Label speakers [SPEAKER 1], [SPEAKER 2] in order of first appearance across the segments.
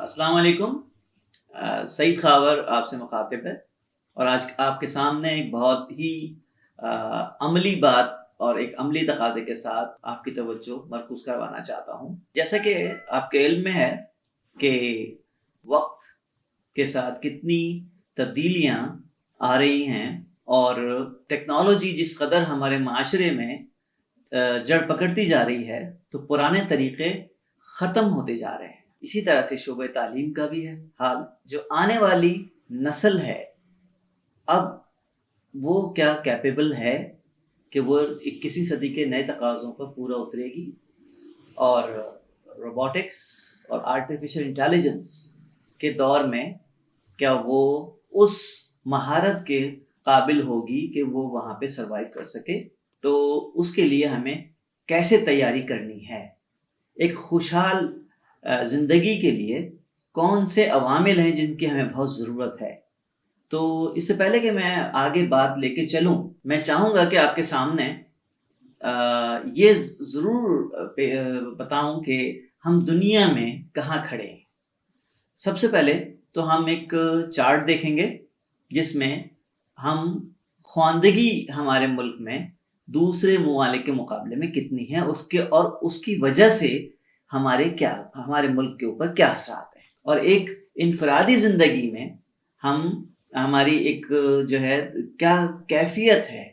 [SPEAKER 1] السلام علیکم۔ سعید خاور آپ سے مخاطب ہے اور آج آپ کے سامنے ایک بہت ہی عملی بات اور ایک عملی تقاضے کے ساتھ آپ کی توجہ مرکوز کروانا چاہتا ہوں۔ جیسا کہ آپ کے علم میں ہے کہ وقت کے ساتھ کتنی تبدیلیاں آ رہی ہیں اور ٹیکنالوجی جس قدر ہمارے معاشرے میں جڑ پکڑتی جا رہی ہے تو پرانے طریقے ختم ہوتے جا رہے ہیں۔ اسی طرح سے شعبہ تعلیم کا بھی ہے حال۔ جو آنے والی نسل ہے اب وہ کیا کیپیبل ہے کہ وہ 21ویں صدی کے نئے تقاضوں پر پورا اترے گی اور روبوٹکس اور آرٹیفیشل انٹیلیجنس کے دور میں کیا وہ اس مہارت کے قابل ہوگی کہ وہ وہاں پہ سروائیو کر سکے۔ تو اس کے لیے ہمیں کیسے تیاری کرنی ہے، ایک خوشحال زندگی کے لیے کون سے عوامل ہیں جن کی ہمیں بہت ضرورت ہے۔ تو اس سے پہلے کہ میں آگے بات لے کے چلوں، میں چاہوں گا کہ آپ کے سامنے یہ ضرور بتاؤں کہ ہم دنیا میں کہاں کھڑے ہیں۔ سب سے پہلے تو ہم ایک چارٹ دیکھیں گے جس میں ہم خواندگی ہمارے ملک میں دوسرے ممالک کے مقابلے میں کتنی ہے اور اس کی وجہ سے ہمارے ملک کے اوپر کیا اثرات ہیں، اور ایک انفرادی زندگی میں ہماری ایک جو ہے کیا کیفیت ہے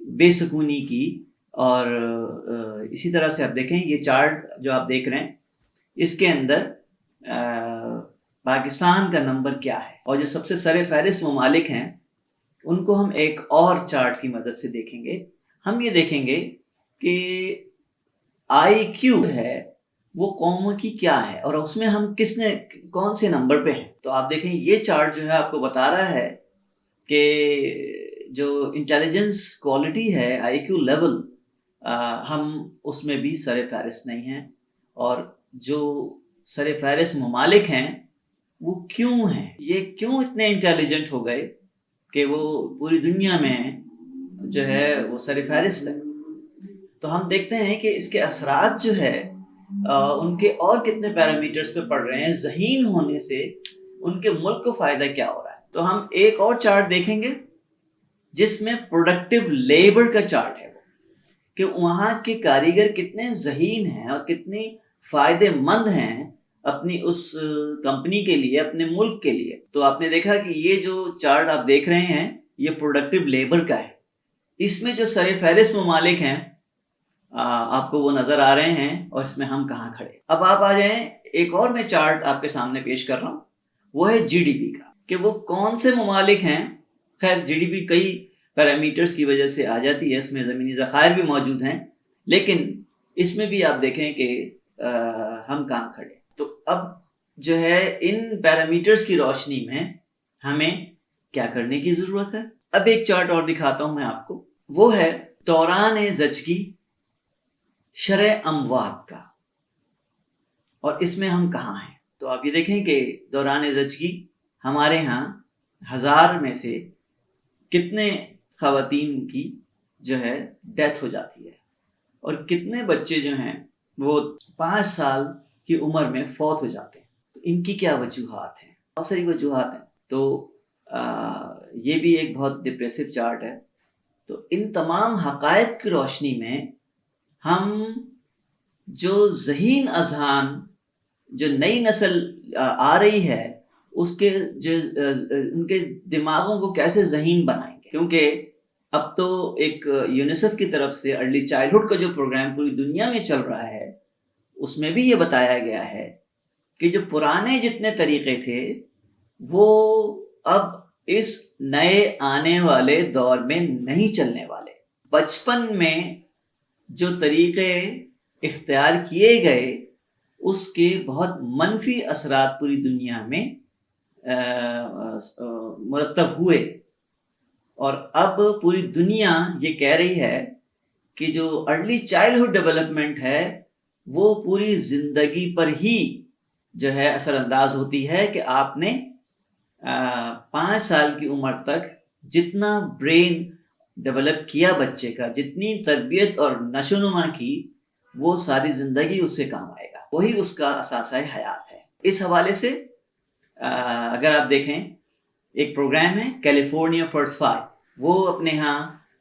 [SPEAKER 1] بے سکونی کی۔ اور اسی طرح سے آپ دیکھیں یہ چارٹ جو آپ دیکھ رہے ہیں اس کے اندر پاکستان کا نمبر کیا ہے، اور جو سب سے سر فہرست ممالک ہیں ان کو ہم ایک اور چارٹ کی مدد سے دیکھیں گے۔ ہم یہ دیکھیں گے کہ آئی کیو ہے وہ قوموں کی کیا ہے اور اس میں ہم کون سے نمبر پہ ہیں۔ تو آپ دیکھیں یہ چارٹ جو ہے آپ کو بتا رہا ہے کہ جو انٹیلیجنس کوالٹی ہے، آئی کیو لیول، ہم اس میں بھی سر فہرست نہیں ہیں، اور جو سر فہرست ممالک ہیں وہ کیوں ہیں، یہ کیوں اتنے انٹیلیجنٹ ہو گئے کہ وہ پوری دنیا میں جو ہے وہ سر فہرست ہے۔ تو ہم دیکھتے ہیں کہ اس کے اثرات جو ہے ان کے اور کتنے پیرامیٹرز پہ پڑ رہے ہیں۔ ذہین ہونے سے ان کے ملک کو فائدہ کیا ہو رہا ہے۔ تو ہم ایک اور چارٹ دیکھیں گے جس میں پروڈکٹیو لیبر کا چارٹ ہے، کہ وہاں کے کاریگر کتنے ذہین ہیں اور کتنے فائدے مند ہیں اپنی اس کمپنی کے لیے، اپنے ملک کے لیے۔ تو آپ نے دیکھا کہ یہ جو چارٹ آپ دیکھ رہے ہیں یہ پروڈکٹیو لیبر کا ہے۔ اس میں جو سر فہرست ممالک ہیں آپ کو وہ نظر آ رہے ہیں، اور اس میں ہم کہاں کھڑے۔ اب آپ آ جائیں، ایک اور میں چارٹ آپ کے سامنے پیش کر رہا ہوں، وہ ہے جی ڈی پی کا، کہ وہ کون سے ممالک ہیں۔ خیر جی ڈی پی کئی پیرامیٹرز کی وجہ سے آ جاتی ہے، اس میں زمینی ذخائر بھی موجود ہیں، لیکن اس میں بھی آپ دیکھیں کہ ہم کہاں کھڑے۔ تو اب جو ہے ان پیرامیٹرز کی روشنی میں ہمیں کیا کرنے کی ضرورت ہے۔ اب ایک چارٹ اور دکھاتا ہوں میں آپ کو، وہ ہے دوران زچگی شرح اموات کا، اور اس میں ہم کہاں ہیں۔ تو آپ یہ دیکھیں کہ دوران زچگی ہمارے ہاں 1000 میں سے کتنے خواتین کی جو ہے ڈیتھ ہو جاتی ہے، اور کتنے بچے جو ہیں وہ 5 سال کی عمر میں فوت ہو جاتے ہیں۔ تو ان کی کیا وجوہات ہیں؟ بہت ساری وجوہات ہیں۔ تو یہ بھی ایک بہت ڈپریسو چارٹ ہے۔ تو ان تمام حقائق کی روشنی میں ہم جو ذہین اذہان جو نئی نسل آ رہی ہے اس کے ان کے دماغوں کو کیسے ذہین بنائیں گے، کیونکہ اب تو ایک یونیسیف کی طرف سے ارلی چائلڈہڈ کا جو پروگرام پوری دنیا میں چل رہا ہے اس میں بھی یہ بتایا گیا ہے کہ جو پرانے جتنے طریقے تھے وہ اب اس نئے آنے والے دور میں نہیں چلنے والے۔ بچپن میں جو طریقے اختیار کیے گئے اس کے بہت منفی اثرات پوری دنیا میں مرتب ہوئے، اور اب پوری دنیا یہ کہہ رہی ہے کہ جو ارلی چائلڈہڈ ڈیولپمنٹ ہے وہ پوری زندگی پر ہی جو ہے اثر انداز ہوتی ہے، کہ آپ نے 5 سال کی عمر تک جتنا برین ڈیولپ کیا بچے کا، جتنی تربیت اور نشو و نما کی، وہ ساری زندگی اس سے کام آئے گا، وہی اس کا اثاثہ حیات ہے۔ اس حوالے سے اگر آپ دیکھیں ایک پروگرام ہے کیلیفورنیا فرسٹ 5، وہ اپنے ہاں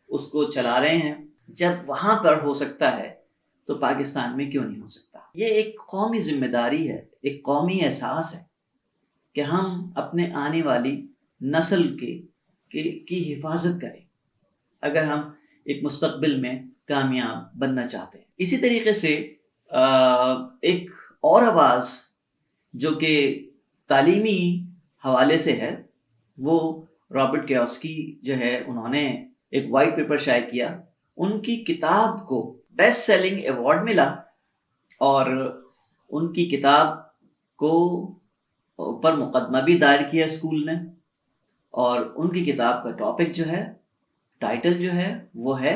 [SPEAKER 1] اس کو چلا رہے ہیں. جب وہاں پر ہو سکتا ہے تو پاکستان میں کیوں نہیں ہو سکتا؟ یہ ایک قومی ذمہ داری ہے، ایک قومی احساس ہے کہ ہم اپنے آنے والی نسل کی حفاظت کریں اگر ہم ایک مستقبل میں کامیاب بننا چاہتے ہیں. اسی طریقے سے ایک اور آواز جو کہ تعلیمی حوالے سے ہے، وہ رابرٹ کیوسکی جو ہے، انہوں نے ایک وائٹ پیپر شائع کیا. ان کی کتاب کو بیسٹ سیلنگ ایوارڈ ملا، اور ان کی کتاب کو پر مقدمہ بھی دائر کیا اسکول نے. اور ان کی کتاب کا ٹاپک جو ہے، ٹائٹل جو ہے، وہ ہے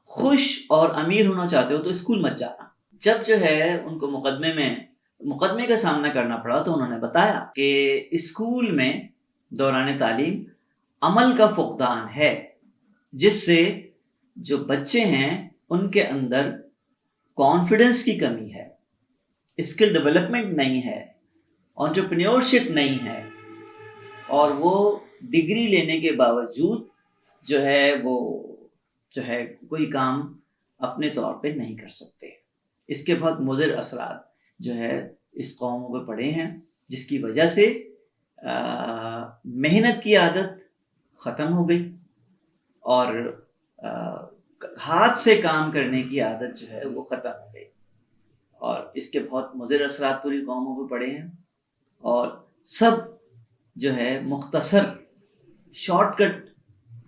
[SPEAKER 1] خوش اور امیر ہونا چاہتے ہو تو اسکول مت جانا. جب جو ہے ان کو مقدمے کا سامنا کرنا پڑا تو انہوں نے بتایا کہ اسکول میں دوران تعلیم عمل کا فقدان ہے، جس سے جو بچے ہیں ان کے اندر کانفیڈنس کی کمی ہے، اسکل ڈیولپمنٹ نہیں ہے، انٹرپرینیورشپ نہیں ہے، اور وہ ڈگری لینے کے باوجود جو ہے کوئی کام اپنے طور پہ نہیں کر سکتے. اس کے بہت مضر اثرات جو ہے اس قوموں پہ پڑے ہیں، جس کی وجہ سے محنت کی عادت ختم ہو گئی، اور ہاتھ سے کام کرنے کی عادت جو ہے وہ ختم ہو گئی، اور اس کے بہت مضر اثرات پوری قوموں پہ پڑے ہیں. اور سب جو ہے مختصر شارٹ کٹ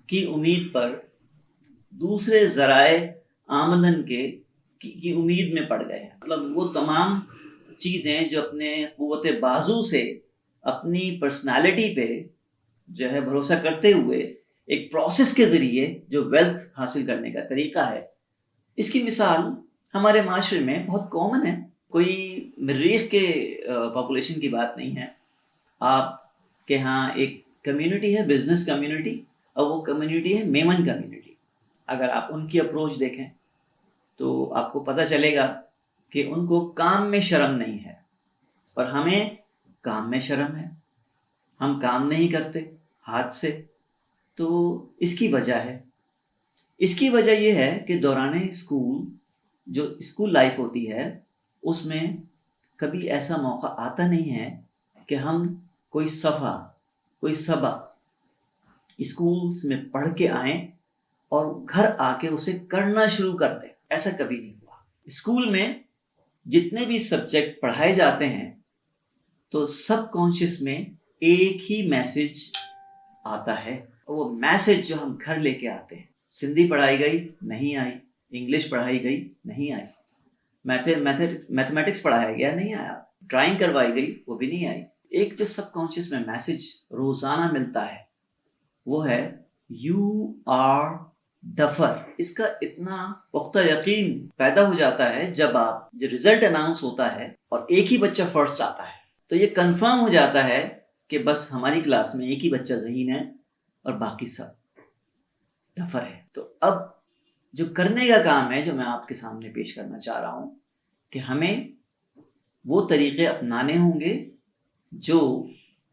[SPEAKER 1] کی امید پر دوسرے ذرائع آمدن کی امید میں پڑ گئے ہیں. مطلب وہ تمام چیزیں جو اپنے قوت بازو سے اپنی پرسنالٹی پہ جو ہے بھروسہ کرتے ہوئے ایک پروسیس کے ذریعے جو ویلتھ حاصل کرنے کا طریقہ ہے، اس کی مثال ہمارے معاشرے میں بہت کامن ہے. کوئی مریخ کے پاپولیشن کی بات نہیں ہے. آپ کے ہاں ایک کمیونٹی ہے، بزنس کمیونٹی، اور وہ کمیونٹی ہے میمن کمیونٹی. اگر آپ ان کی اپروچ دیکھیں تو آپ کو پتہ چلے گا کہ ان کو کام میں شرم نہیں ہے، اور ہمیں کام میں شرم ہے. ہم کام نہیں کرتے ہاتھ سے. تو اس کی وجہ یہ ہے کہ دوران اسکول لائف ہوتی ہے، اس میں کبھی ایسا موقع آتا نہیں ہے کہ ہم کوئی سبق اسکولز میں پڑھ کے آئیں اور گھر آ کے اسے کرنا شروع کر دیں. ایسا کبھی نہیں ہوا. اسکول میں جتنے بھی سبجیکٹ پڑھائے جاتے ہیں تو سب کانشیس میں ایک ہی میسج آتا ہے، اور وہ میسج جو ہم گھر لے کے آتے ہیں. سندھی پڑھائی گئی نہیں آئی، انگلش پڑھائی گئی نہیں آئی، میتھمیٹکس پڑھایا گیا نہیں آیا، ڈرائنگ کروائی گئی وہ بھی نہیں آئی. ایک جو سب کانشیس میں میسج روزانہ ملتا ہے وہ ہے یو آر ڈفر. اس کا اتنا پختہ یقین پیدا ہو جاتا ہے جب رزلٹ اناؤنس ہوتا ہے اور ایک ہی بچہ فرسٹ آتا ہے، تو یہ کنفرم ہو جاتا ہے کہ بس ہماری کلاس میں ایک ہی بچہ ذہین ہے اور باقی سب ڈفر ہے. تو اب جو کرنے کا کام ہے، جو میں آپ کے سامنے پیش کرنا چاہ رہا ہوں، کہ ہمیں وہ طریقے اپنانے ہوں گے جو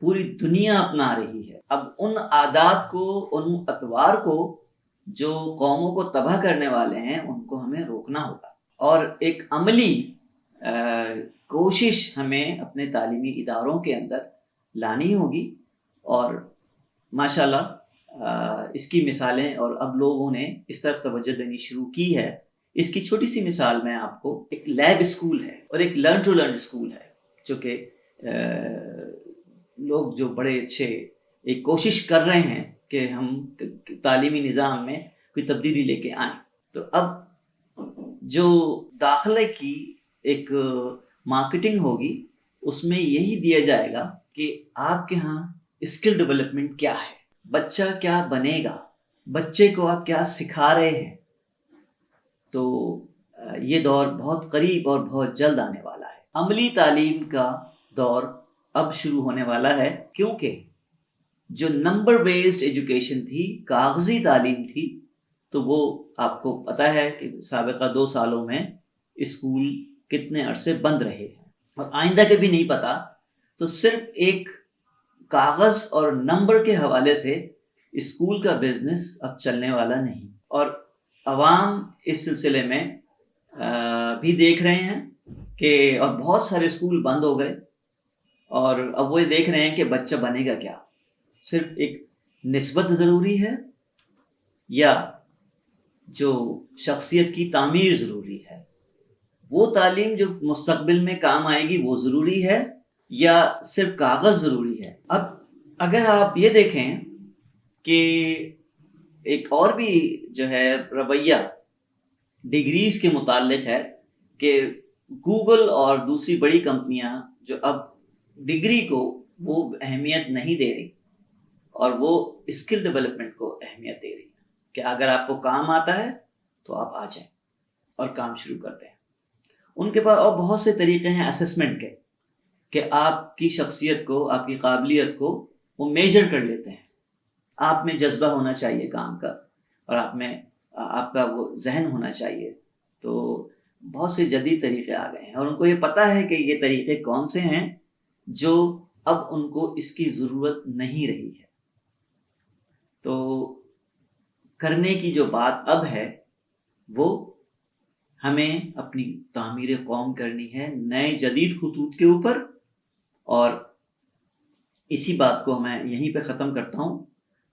[SPEAKER 1] پوری دنیا اپنا رہی ہے. اب ان عادات کو، ان اطوار کو جو قوموں کو تباہ کرنے والے ہیں، ان کو ہمیں روکنا ہوگا، اور ایک عملی کوشش ہمیں اپنے تعلیمی اداروں کے اندر لانی ہوگی. اور ماشاءاللہ اس کی مثالیں، اور اب لوگوں نے اس طرف توجہ دینی شروع کی ہے. اس کی چھوٹی سی مثال میں آپ کو، ایک لیب اسکول ہے اور ایک لرن ٹو لرن اسکول ہے، جو کہ لوگ جو بڑے اچھے ایک کوشش کر رہے ہیں کہ ہم تعلیمی نظام میں کوئی تبدیلی لے کے آئیں. تو اب جو داخلے کی ایک مارکیٹنگ ہوگی، اس میں یہی دیا جائے گا کہ آپ کے ہاں اسکل ڈیولپمنٹ کیا ہے، بچہ کیا بنے گا، بچے کو آپ کیا سکھا رہے ہیں. تو یہ دور بہت قریب اور بہت جلد آنے والا ہے. عملی تعلیم کا دور اب شروع ہونے والا ہے، کیونکہ جو نمبر بیسڈ ایجوکیشن تھی، کاغذی تعلیم تھی، تو وہ آپ کو پتہ ہے کہ سابقہ 2 سالوں میں اسکول کتنے عرصے بند رہے ہیں، اور آئندہ کے بھی نہیں پتہ. تو صرف ایک کاغذ اور نمبر کے حوالے سے اسکول کا بزنس اب چلنے والا نہیں، اور عوام اس سلسلے میں بھی دیکھ رہے ہیں کہ اور بہت سارے اسکول بند ہو گئے، اور اب وہ دیکھ رہے ہیں کہ بچہ بنے گا کیا، صرف ایک نسبت ضروری ہے یا جو شخصیت کی تعمیر ضروری ہے، وہ تعلیم جو مستقبل میں کام آئے گی وہ ضروری ہے یا صرف کاغذ ضروری ہے۔ اب اگر آپ یہ دیکھیں کہ ایک اور بھی جو ہے رویہ ڈگریز کے متعلق ہے کہ گوگل اور دوسری بڑی کمپنیاں جو اب ڈگری کو وہ اہمیت نہیں دے رہی اور وہ اسکل ڈیولپمنٹ کو اہمیت دے رہی کہ اگر آپ کو کام آتا ہے تو آپ آ جائیں اور کام شروع کر دیں۔ ان کے پاس اور بہت سے طریقے ہیں اسسمنٹ کے کہ آپ کی شخصیت کو، آپ کی قابلیت کو وہ میجر کر لیتے ہیں۔ آپ میں جذبہ ہونا چاہیے کام کا، اور آپ کا وہ ذہن ہونا چاہیے۔ تو بہت سے جدید طریقے آ گئے ہیں، اور ان کو یہ پتہ ہے کہ یہ طریقے کون سے ہیں جو اب ان کو اس کی ضرورت نہیں رہی ہے۔ تو کرنے کی جو بات اب ہے وہ ہمیں اپنی تعمیر قوم کرنی ہے نئے جدید خطوط کے اوپر، اور اسی بات کو میں یہیں پہ ختم کرتا ہوں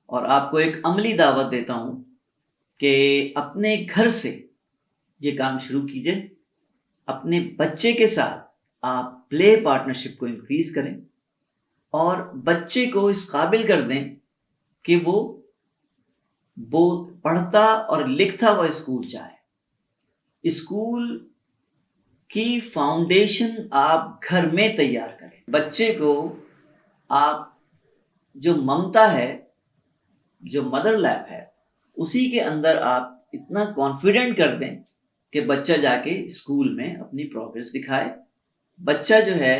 [SPEAKER 1] اور آپ کو ایک عملی دعوت دیتا ہوں کہ اپنے گھر سے یہ کام شروع کیجئے۔ اپنے بچے کے ساتھ آپ پلے پارٹنرشپ کو انکریز کریں اور بچے کو اس قابل کر دیں کہ وہ پڑھتا اور لکھتا ہوا اسکول جائے۔ اسکول کی فاؤنڈیشن آپ گھر میں تیار کریں۔ بچے کو آپ جو ممتا ہے، جو مدر لیب ہے، اسی کے اندر آپ اتنا کانفیڈنٹ کر دیں کہ بچہ جا کے اسکول میں اپنی پروگرس دکھائے۔ بچہ جو ہے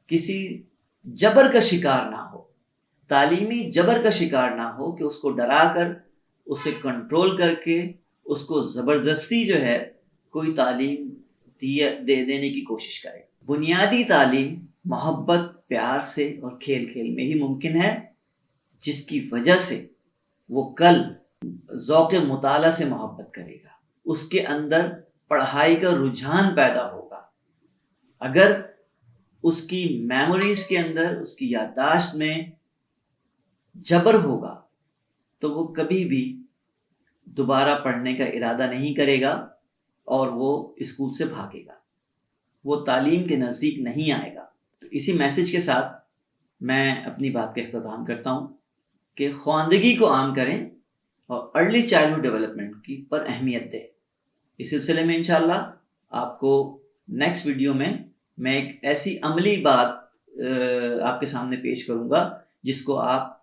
[SPEAKER 1] کسی جبر کا شکار نہ ہو، تعلیمی جبر کا شکار نہ ہو کہ اس کو ڈرا کر، اسے کنٹرول کر کے، اس کو زبردستی جو ہے کوئی تعلیم دے دینے کی کوشش کرے۔ بنیادی تعلیم محبت، پیار سے اور کھیل کھیل میں ہی ممکن ہے، جس کی وجہ سے وہ کل ذوق مطالعہ سے محبت کرے گا، اس کے اندر پڑھائی کا رجحان پیدا ہوگا۔ اگر اس کی میموریز کے اندر، اس کی یادداشت میں جبر ہوگا تو وہ کبھی بھی دوبارہ پڑھنے کا ارادہ نہیں کرے گا اور وہ اسکول سے بھاگے گا، وہ تعلیم کے نزدیک نہیں آئے گا۔ تو اسی میسج کے ساتھ میں اپنی بات کا اختتام کرتا ہوں کہ خواندگی کو عام کریں اور ارلی چائلڈہڈ ڈیولپمنٹ کی پر اہمیت دیں۔ اس سلسلے میں انشاءاللہ آپ کو نیکسٹ ویڈیو میں ایک ایسی عملی بات آپ کے سامنے پیش کروں گا جس کو آپ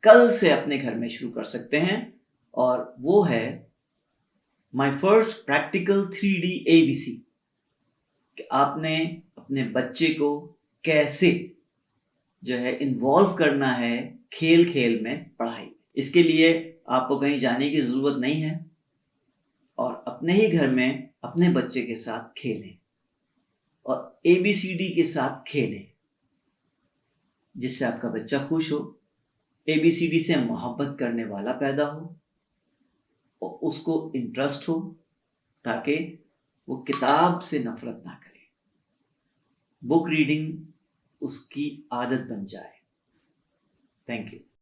[SPEAKER 1] کل سے اپنے گھر میں شروع کر سکتے ہیں، اور وہ ہے my first practical 3D ABC، کہ آپ نے اپنے بچے کو کیسے جو ہے انوالو کرنا ہے کھیل کھیل میں پڑھائی۔ اس کے لیے آپ کو کہیں جانے کی ضرورت نہیں ہے، اور اپنے ہی گھر میں اپنے بچے کے ساتھ کھیلیں اور ABCD کے ساتھ کھیلیں، جس سے آپ کا بچہ خوش ہو، ABCD سے محبت کرنے والا پیدا ہو اور اس کو انٹرسٹ ہو، تاکہ وہ کتاب سے نفرت نہ کرے، بک ریڈنگ اس کی عادت بن جائے۔ Thank you.